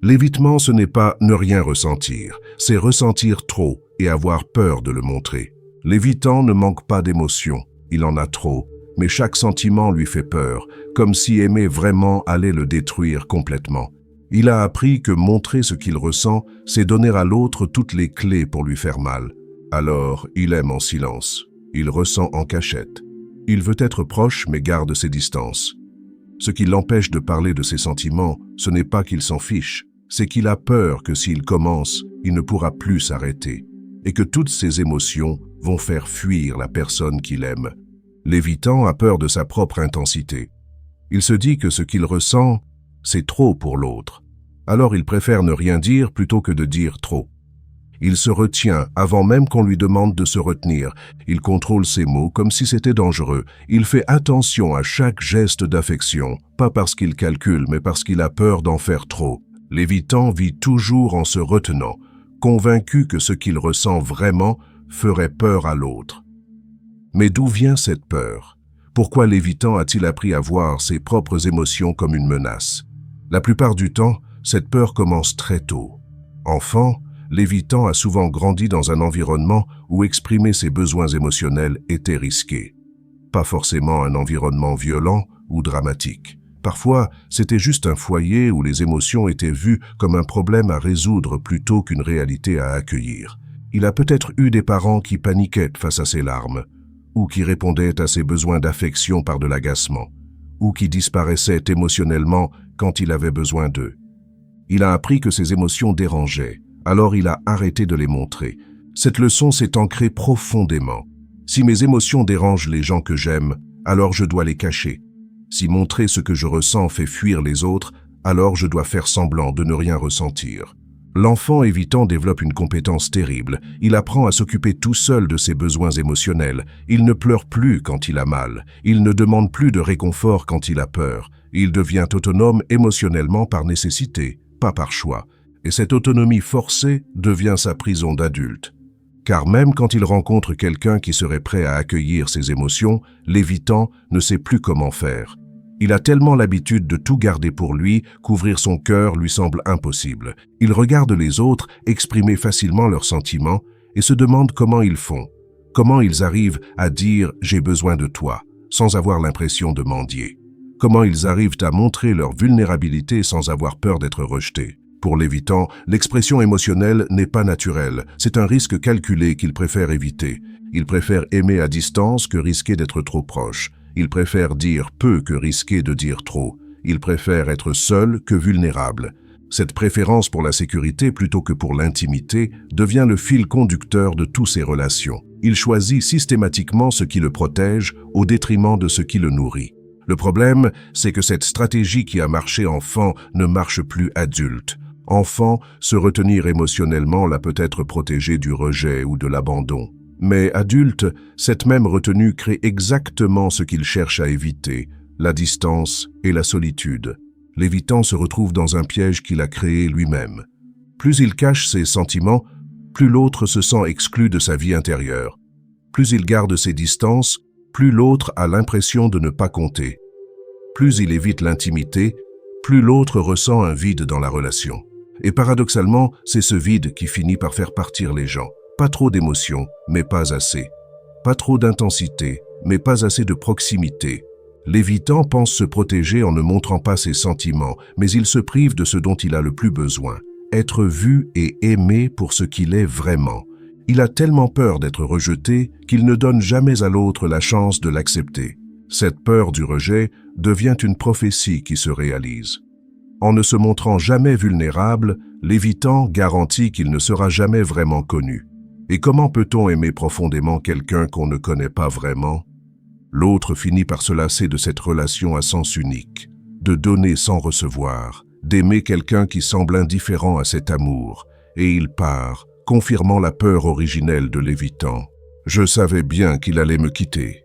L'évitement, ce n'est pas ne rien ressentir, c'est ressentir trop et avoir peur de le montrer. L'évitant ne manque pas d'émotion, il en a trop, mais chaque sentiment lui fait peur, comme si aimer vraiment allait le détruire complètement. Il a appris que montrer ce qu'il ressent, c'est donner à l'autre toutes les clés pour lui faire mal. Alors, il aime en silence, il ressent en cachette. Il veut être proche mais garde ses distances. Ce qui l'empêche de parler de ses sentiments, ce n'est pas qu'il s'en fiche, c'est qu'il a peur que s'il commence, il ne pourra plus s'arrêter, et que toutes ses émotions vont faire fuir la personne qu'il aime. L'évitant a peur de sa propre intensité. Il se dit que ce qu'il ressent, c'est trop pour l'autre. Alors il préfère ne rien dire plutôt que de dire trop. Il se retient avant même qu'on lui demande de se retenir. Il contrôle ses mots comme si c'était dangereux. Il fait attention à chaque geste d'affection, pas parce qu'il calcule, mais parce qu'il a peur d'en faire trop. L'évitant vit toujours en se retenant, convaincu que ce qu'il ressent vraiment ferait peur à l'autre. Mais d'où vient cette peur? Pourquoi l'évitant a-t-il appris à voir ses propres émotions comme une menace? La plupart du temps, cette peur commence très tôt. Enfant, l'évitant a souvent grandi dans un environnement où exprimer ses besoins émotionnels était risqué. Pas forcément un environnement violent ou dramatique. Parfois, c'était juste un foyer où les émotions étaient vues comme un problème à résoudre plutôt qu'une réalité à accueillir. Il a peut-être eu des parents qui paniquaient face à ses larmes, ou qui répondaient à ses besoins d'affection par de l'agacement, ou qui disparaissaient émotionnellement quand il avait besoin d'eux. Il a appris que ses émotions dérangeaient, alors il a arrêté de les montrer. Cette leçon s'est ancrée profondément. Si mes émotions dérangent les gens que j'aime, alors je dois les cacher. Si montrer ce que je ressens fait fuir les autres, alors je dois faire semblant de ne rien ressentir. L'enfant évitant développe une compétence terrible. Il apprend à s'occuper tout seul de ses besoins émotionnels. Il ne pleure plus quand il a mal. Il ne demande plus de réconfort quand il a peur. Il devient autonome émotionnellement par nécessité, pas par choix. Et cette autonomie forcée devient sa prison d'adulte. Car même quand il rencontre quelqu'un qui serait prêt à accueillir ses émotions, l'évitant ne sait plus comment faire. Il a tellement l'habitude de tout garder pour lui qu'ouvrir son cœur lui semble impossible. Il regarde les autres exprimer facilement leurs sentiments et se demande comment ils font, comment ils arrivent à dire « j'ai besoin de toi » sans avoir l'impression de mendier, comment ils arrivent à montrer leur vulnérabilité sans avoir peur d'être rejetés. Pour l'évitant, l'expression émotionnelle n'est pas naturelle, c'est un risque calculé qu'il préfère éviter. Il préfère aimer à distance que risquer d'être trop proche. Il préfère dire peu que risquer de dire trop. Il préfère être seul que vulnérable. Cette préférence pour la sécurité plutôt que pour l'intimité devient le fil conducteur de toutes ses relations. Il choisit systématiquement ce qui le protège au détriment de ce qui le nourrit. Le problème, c'est que cette stratégie qui a marché enfant ne marche plus adulte. Enfant, se retenir émotionnellement l'a peut-être protégé du rejet ou de l'abandon. Mais adulte, cette même retenue crée exactement ce qu'il cherche à éviter, la distance et la solitude. L'évitant se retrouve dans un piège qu'il a créé lui-même. Plus il cache ses sentiments, plus l'autre se sent exclu de sa vie intérieure. Plus il garde ses distances, plus l'autre a l'impression de ne pas compter. Plus il évite l'intimité, plus l'autre ressent un vide dans la relation. Et paradoxalement, c'est ce vide qui finit par faire partir les gens. Pas trop d'émotions, mais pas assez. Pas trop d'intensité, mais pas assez de proximité. L'évitant pense se protéger en ne montrant pas ses sentiments, mais il se prive de ce dont il a le plus besoin, être vu et aimé pour ce qu'il est vraiment. Il a tellement peur d'être rejeté qu'il ne donne jamais à l'autre la chance de l'accepter. Cette peur du rejet devient une prophétie qui se réalise. En ne se montrant jamais vulnérable, l'évitant garantit qu'il ne sera jamais vraiment connu. Et comment peut-on aimer profondément quelqu'un qu'on ne connaît pas vraiment? L'autre finit par se lasser de cette relation à sens unique, de donner sans recevoir, d'aimer quelqu'un qui semble indifférent à cet amour, et il part, confirmant la peur originelle de l'évitant. Je savais bien qu'il allait me quitter.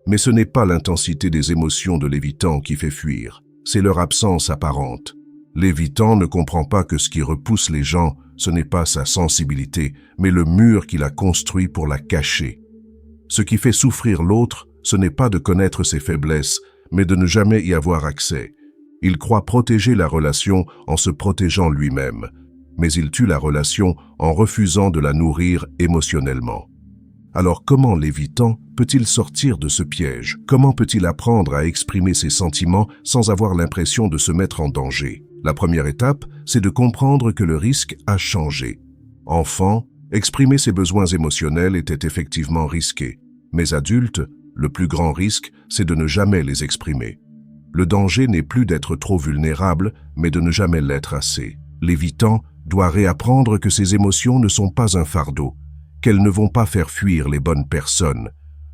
Mais ce n'est pas l'intensité des émotions de l'évitant qui fait fuir, c'est leur absence apparente. L'évitant ne comprend pas que ce qui repousse les gens, ce n'est pas sa sensibilité, mais le mur qu'il a construit pour la cacher. Ce qui fait souffrir l'autre, ce n'est pas de connaître ses faiblesses, mais de ne jamais y avoir accès. Il croit protéger la relation en se protégeant lui-même, mais il tue la relation en refusant de la nourrir émotionnellement. Alors comment l'évitant peut-il sortir de ce piège? Comment peut-il apprendre à exprimer ses sentiments sans avoir l'impression de se mettre en danger? La première étape, c'est de comprendre que le risque a changé. Enfant, exprimer ses besoins émotionnels était effectivement risqué. Mais adulte, le plus grand risque, c'est de ne jamais les exprimer. Le danger n'est plus d'être trop vulnérable, mais de ne jamais l'être assez. L'évitant doit réapprendre que ses émotions ne sont pas un fardeau, qu'elles ne vont pas faire fuir les bonnes personnes,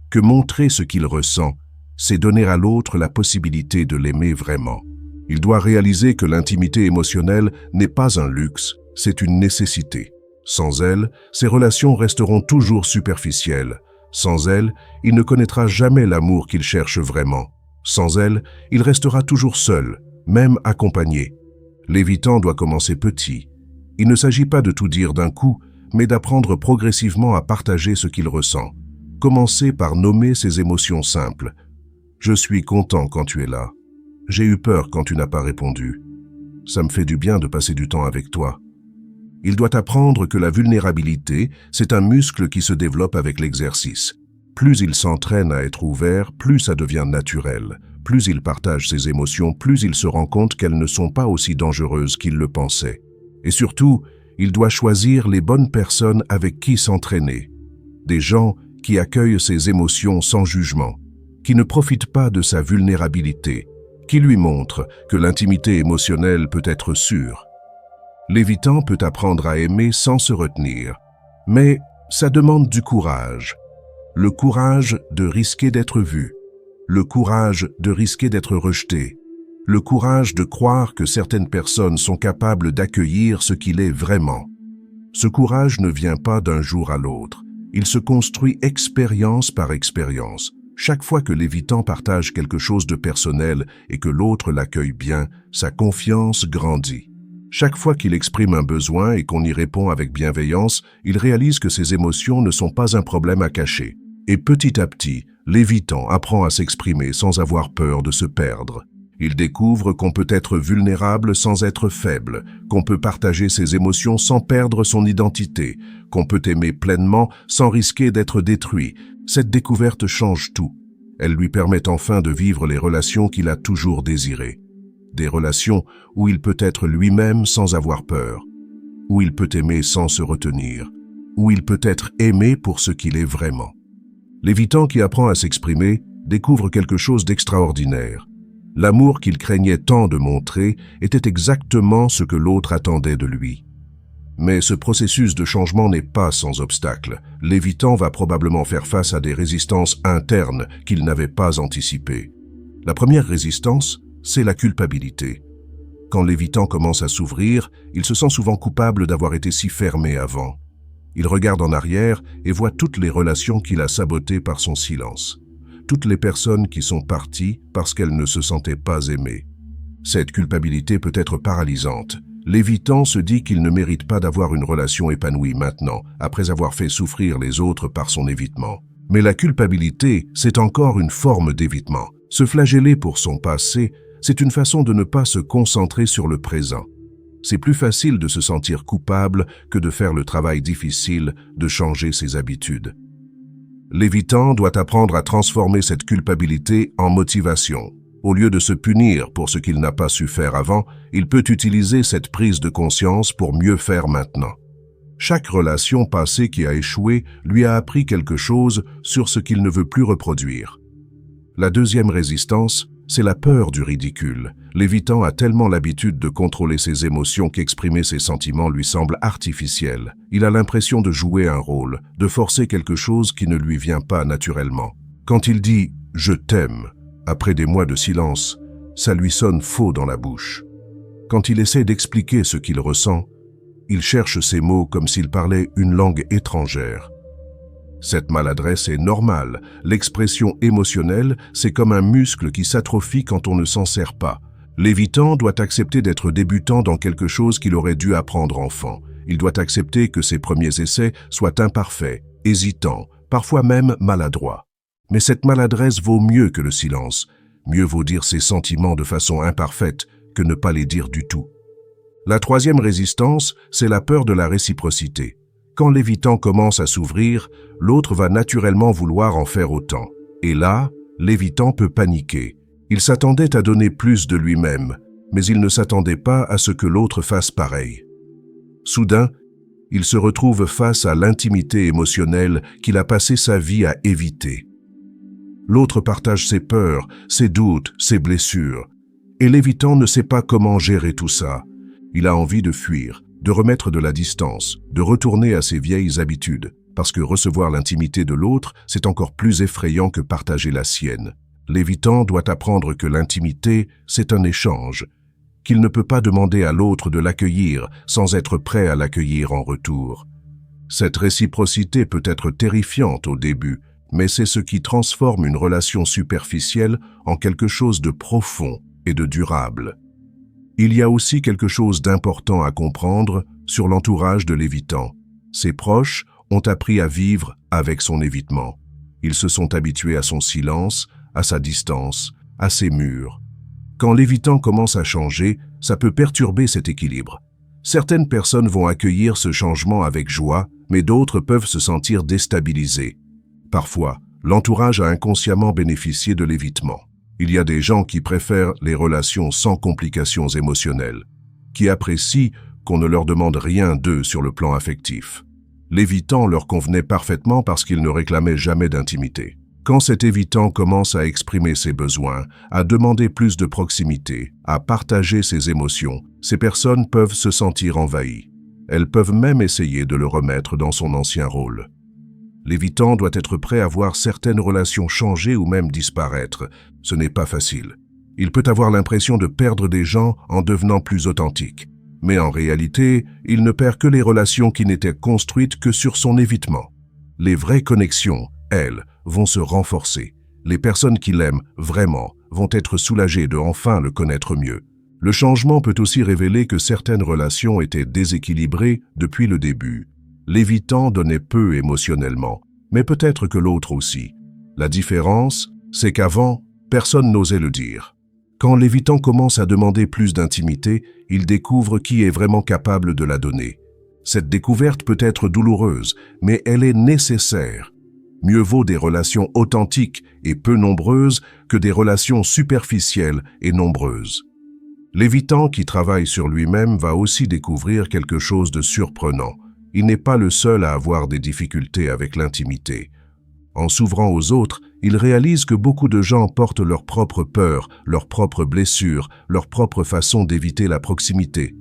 que montrer ce qu'il ressent, c'est donner à l'autre la possibilité de l'aimer vraiment. Il doit réaliser que l'intimité émotionnelle n'est pas un luxe, c'est une nécessité. Sans elle, ses relations resteront toujours superficielles. Sans elle, il ne connaîtra jamais l'amour qu'il cherche vraiment. Sans elle, il restera toujours seul, même accompagné. L'évitant doit commencer petit. Il ne s'agit pas de tout dire d'un coup, mais d'apprendre progressivement à partager ce qu'il ressent. Commencer par nommer ses émotions simples. « Je suis content quand tu es là. J'ai eu peur quand tu n'as pas répondu. Ça me fait du bien de passer du temps avec toi. » Il doit apprendre que la vulnérabilité, c'est un muscle qui se développe avec l'exercice. Plus il s'entraîne à être ouvert, plus ça devient naturel. Plus il partage ses émotions, plus il se rend compte qu'elles ne sont pas aussi dangereuses qu'il le pensait. Et surtout, il doit choisir les bonnes personnes avec qui s'entraîner. Des gens qui accueillent ses émotions sans jugement, qui ne profitent pas de sa vulnérabilité, qui lui montrent que l'intimité émotionnelle peut être sûre. L'évitant peut apprendre à aimer sans se retenir, mais ça demande du courage. Le courage de risquer d'être vu, le courage de risquer d'être rejeté, le courage de croire que certaines personnes sont capables d'accueillir ce qu'il est vraiment. Ce courage ne vient pas d'un jour à l'autre, il se construit expérience par expérience. Chaque fois que l'évitant partage quelque chose de personnel et que l'autre l'accueille bien, sa confiance grandit. Chaque fois qu'il exprime un besoin et qu'on y répond avec bienveillance, il réalise que ses émotions ne sont pas un problème à cacher. Et petit à petit, l'évitant apprend à s'exprimer sans avoir peur de se perdre. Il découvre qu'on peut être vulnérable sans être faible, qu'on peut partager ses émotions sans perdre son identité, qu'on peut aimer pleinement sans risquer d'être détruit. Cette découverte change tout. Elle lui permet enfin de vivre les relations qu'il a toujours désirées. Des relations où il peut être lui-même sans avoir peur, où il peut aimer sans se retenir, où il peut être aimé pour ce qu'il est vraiment. L'évitant qui apprend à s'exprimer découvre quelque chose d'extraordinaire. L'amour qu'il craignait tant de montrer était exactement ce que l'autre attendait de lui. Mais ce processus de changement n'est pas sans obstacle. L'évitant va probablement faire face à des résistances internes qu'il n'avait pas anticipées. La première résistance, c'est la culpabilité. Quand l'évitant commence à s'ouvrir, il se sent souvent coupable d'avoir été si fermé avant. Il regarde en arrière et voit toutes les relations qu'il a sabotées par son silence. Toutes les personnes qui sont parties parce qu'elles ne se sentaient pas aimées. Cette culpabilité peut être paralysante. L'évitant se dit qu'il ne mérite pas d'avoir une relation épanouie maintenant, après avoir fait souffrir les autres par son évitement. Mais la culpabilité, c'est encore une forme d'évitement. Se flageller pour son passé, c'est une façon de ne pas se concentrer sur le présent. C'est plus facile de se sentir coupable que de faire le travail difficile de changer ses habitudes. L'évitant doit apprendre à transformer cette culpabilité en motivation. Au lieu de se punir pour ce qu'il n'a pas su faire avant, il peut utiliser cette prise de conscience pour mieux faire maintenant. Chaque relation passée qui a échoué lui a appris quelque chose sur ce qu'il ne veut plus reproduire. La deuxième résistance, c'est la peur du ridicule. L'évitant a tellement l'habitude de contrôler ses émotions qu'exprimer ses sentiments lui semble artificiel. Il a l'impression de jouer un rôle, de forcer quelque chose qui ne lui vient pas naturellement. Quand il dit « je t'aime », après des mois de silence, ça lui sonne faux dans la bouche. Quand il essaie d'expliquer ce qu'il ressent, il cherche ses mots comme s'il parlait une langue étrangère. Cette maladresse est normale. L'expression émotionnelle, c'est comme un muscle qui s'atrophie quand on ne s'en sert pas. L'évitant doit accepter d'être débutant dans quelque chose qu'il aurait dû apprendre enfant. Il doit accepter que ses premiers essais soient imparfaits, hésitants, parfois même maladroits. Mais cette maladresse vaut mieux que le silence. Mieux vaut dire ses sentiments de façon imparfaite que ne pas les dire du tout. La troisième résistance, c'est la peur de la réciprocité. Quand l'évitant commence à s'ouvrir, l'autre va naturellement vouloir en faire autant. Et là, l'évitant peut paniquer. Il s'attendait à donner plus de lui-même, mais il ne s'attendait pas à ce que l'autre fasse pareil. Soudain, il se retrouve face à l'intimité émotionnelle qu'il a passé sa vie à éviter. L'autre partage ses peurs, ses doutes, ses blessures. Et l'évitant ne sait pas comment gérer tout ça. Il a envie de fuir, de remettre de la distance, de retourner à ses vieilles habitudes, parce que recevoir l'intimité de l'autre, c'est encore plus effrayant que partager la sienne. L'évitant doit apprendre que l'intimité, c'est un échange, qu'il ne peut pas demander à l'autre de l'accueillir sans être prêt à l'accueillir en retour. Cette réciprocité peut être terrifiante au début, mais c'est ce qui transforme une relation superficielle en quelque chose de profond et de durable. Il y a aussi quelque chose d'important à comprendre sur l'entourage de l'évitant. Ses proches ont appris à vivre avec son évitement. Ils se sont habitués à son silence, à sa distance, à ses murs. Quand l'évitant commence à changer, ça peut perturber cet équilibre. Certaines personnes vont accueillir ce changement avec joie, mais d'autres peuvent se sentir déstabilisées. Parfois, l'entourage a inconsciemment bénéficié de l'évitement. Il y a des gens qui préfèrent les relations sans complications émotionnelles, qui apprécient qu'on ne leur demande rien d'eux sur le plan affectif. L'évitant leur convenait parfaitement parce qu'il ne réclamait jamais d'intimité. Quand cet évitant commence à exprimer ses besoins, à demander plus de proximité, à partager ses émotions, ces personnes peuvent se sentir envahies. Elles peuvent même essayer de le remettre dans son ancien rôle. L'évitant doit être prêt à voir certaines relations changer ou même disparaître. Ce n'est pas facile. Il peut avoir l'impression de perdre des gens en devenant plus authentique. Mais en réalité, il ne perd que les relations qui n'étaient construites que sur son évitement. Les vraies connexions, elles, vont se renforcer. Les personnes qui l'aiment vraiment vont être soulagées de enfin le connaître mieux. Le changement peut aussi révéler que certaines relations étaient déséquilibrées depuis le début. L'évitant donnait peu émotionnellement, mais peut-être que l'autre aussi. La différence, c'est qu'avant, personne n'osait le dire. Quand l'évitant commence à demander plus d'intimité, il découvre qui est vraiment capable de la donner. Cette découverte peut être douloureuse, mais elle est nécessaire. Mieux vaut des relations authentiques et peu nombreuses que des relations superficielles et nombreuses. L'évitant qui travaille sur lui-même va aussi découvrir quelque chose de surprenant. Il n'est pas le seul à avoir des difficultés avec l'intimité. En s'ouvrant aux autres, il réalise que beaucoup de gens portent leurs propres peurs, leurs propres blessures, leur propre façon d'éviter la proximité.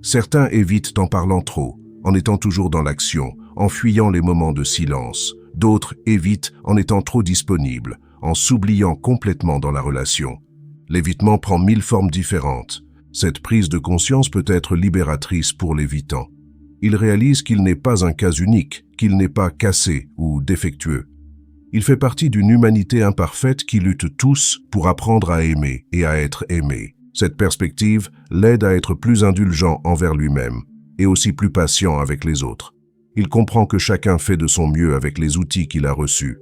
Certains évitent en parlant trop, en étant toujours dans l'action, en fuyant les moments de silence. D'autres évitent en étant trop disponibles, en s'oubliant complètement dans la relation. L'évitement prend 1000 formes différentes. Cette prise de conscience peut être libératrice pour l'évitant. Il réalise qu'il n'est pas un cas unique, qu'il n'est pas cassé ou défectueux. Il fait partie d'une humanité imparfaite qui lutte tous pour apprendre à aimer et à être aimé. Cette perspective l'aide à être plus indulgent envers lui-même et aussi plus patient avec les autres. Il comprend que chacun fait de son mieux avec les outils qu'il a reçus.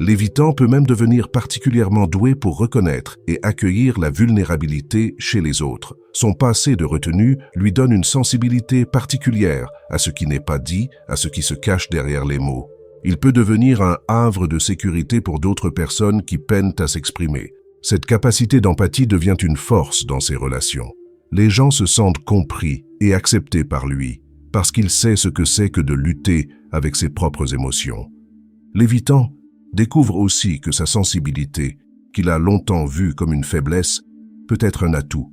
L'évitant peut même devenir particulièrement doué pour reconnaître et accueillir la vulnérabilité chez les autres. Son passé de retenue lui donne une sensibilité particulière à ce qui n'est pas dit, à ce qui se cache derrière les mots. Il peut devenir un havre de sécurité pour d'autres personnes qui peinent à s'exprimer. Cette capacité d'empathie devient une force dans ses relations. Les gens se sentent compris et acceptés par lui, parce qu'il sait ce que c'est que de lutter avec ses propres émotions. L'évitant découvre aussi que sa sensibilité, qu'il a longtemps vue comme une faiblesse, peut être un atout.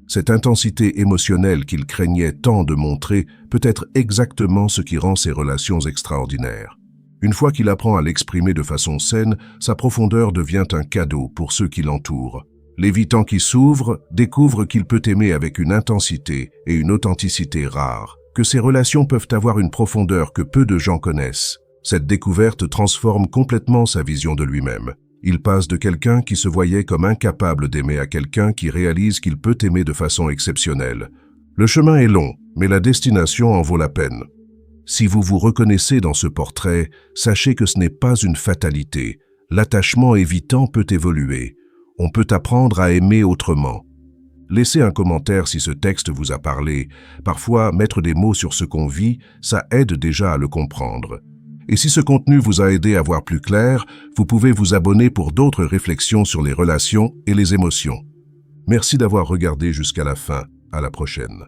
Cette intensité émotionnelle qu'il craignait tant de montrer peut être exactement ce qui rend ses relations extraordinaires. Une fois qu'il apprend à l'exprimer de façon saine, sa profondeur devient un cadeau pour ceux qui l'entourent. L'évitant qui s'ouvre découvre qu'il peut aimer avec une intensité et une authenticité rares, que ses relations peuvent avoir une profondeur que peu de gens connaissent. Cette découverte transforme complètement sa vision de lui-même. Il passe de quelqu'un qui se voyait comme incapable d'aimer à quelqu'un qui réalise qu'il peut aimer de façon exceptionnelle. Le chemin est long, mais la destination en vaut la peine. Si vous vous reconnaissez dans ce portrait, sachez que ce n'est pas une fatalité. L'attachement évitant peut évoluer. On peut apprendre à aimer autrement. Laissez un commentaire si ce texte vous a parlé. Parfois, mettre des mots sur ce qu'on vit, ça aide déjà à le comprendre. Et si ce contenu vous a aidé à voir plus clair, vous pouvez vous abonner pour d'autres réflexions sur les relations et les émotions. Merci d'avoir regardé jusqu'à la fin. À la prochaine.